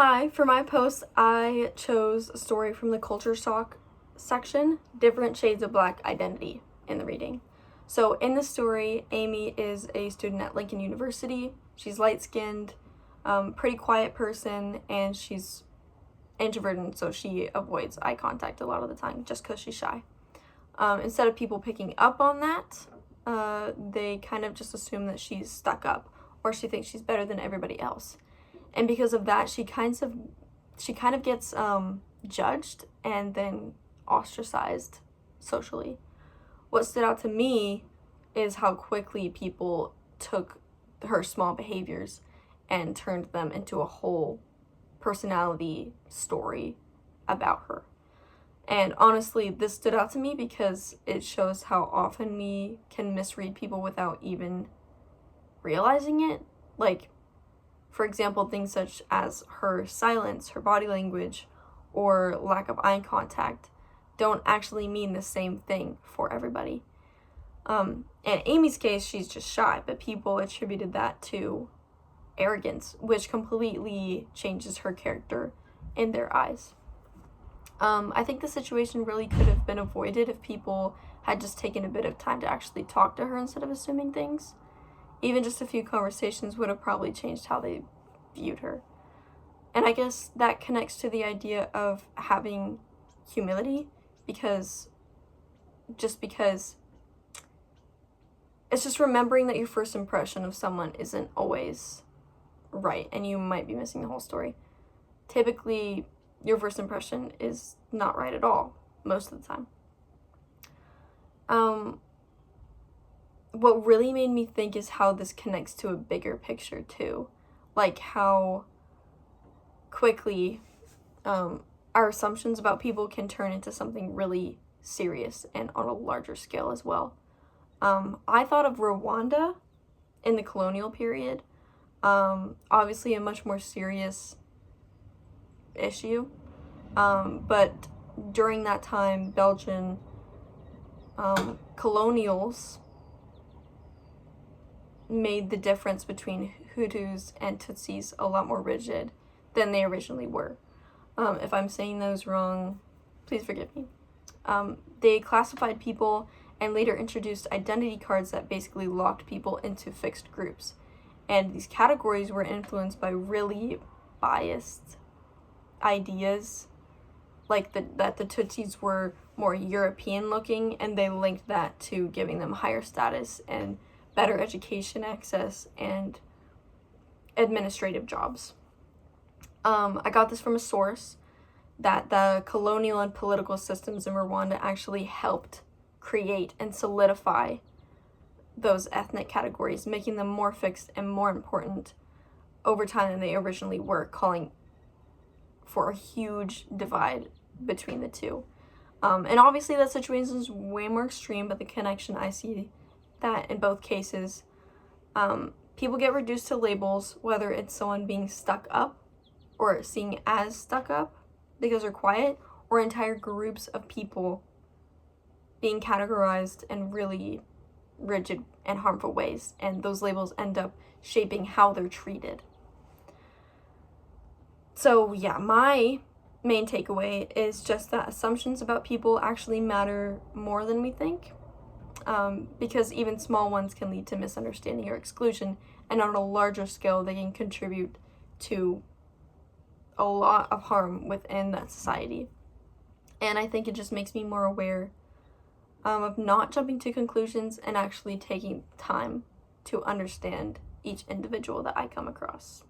Hi, for my post, I chose a story from the Culture Shock section, Different Shades of Black Identity, in the reading. So in the story, Amy is a student at Lincoln University. She's light-skinned, pretty quiet person, and she's introverted, so she avoids eye contact a lot of the time just because she's shy. Instead of people picking up on that, they kind of just assume that she's stuck up, or she thinks she's better than everybody else. And because of that, she kind of gets judged and then ostracized socially. What stood out to me is how quickly people took her small behaviors and turned them into a whole personality story about her. And honestly, this stood out to me because it shows how often we can misread people without even realizing it. Like, for example, things such as her silence, her body language, or lack of eye contact don't actually mean the same thing for everybody. In Amy's case, she's just shy, but people attributed that to arrogance, which completely changes her character in their eyes. I think the situation really could have been avoided if people had just taken a bit of time to actually talk to her instead of assuming things. Even just a few conversations would have probably changed how they viewed her. And I guess that connects to the idea of having humility, because it's just remembering that your first impression of someone isn't always right, and you might be missing the whole story. Typically, your first impression is not right at all, most of the time. What really made me think is how this connects to a bigger picture too. Like how quickly our assumptions about people can turn into something really serious and on a larger scale as well. I thought of Rwanda in the colonial period, obviously a much more serious issue, but during that time, Belgian colonials made the difference between Hutus and Tutsis a lot more rigid than they originally were. If I'm saying those wrong, please forgive me. They classified people and later introduced identity cards that basically locked people into fixed groups. And these categories were influenced by really biased ideas, like that the Tutsis were more European looking, and they linked that to giving them higher status and better education access and administrative jobs. I got this from a source that the colonial and political systems in Rwanda actually helped create and solidify those ethnic categories, making them more fixed and more important over time than they originally were, calling for a huge divide between the two. And obviously that situation is way more extreme, but the connection I see that in both cases, people get reduced to labels, whether it's someone being stuck up or seen as stuck up because they're quiet, or entire groups of people being categorized in really rigid and harmful ways, and those labels end up shaping how they're treated. So yeah, my main takeaway is just that assumptions about people actually matter more than we think. Because even small ones can lead to misunderstanding or exclusion, and on a larger scale, they can contribute to a lot of harm within that society. And I think it just makes me more aware of not jumping to conclusions and actually taking time to understand each individual that I come across.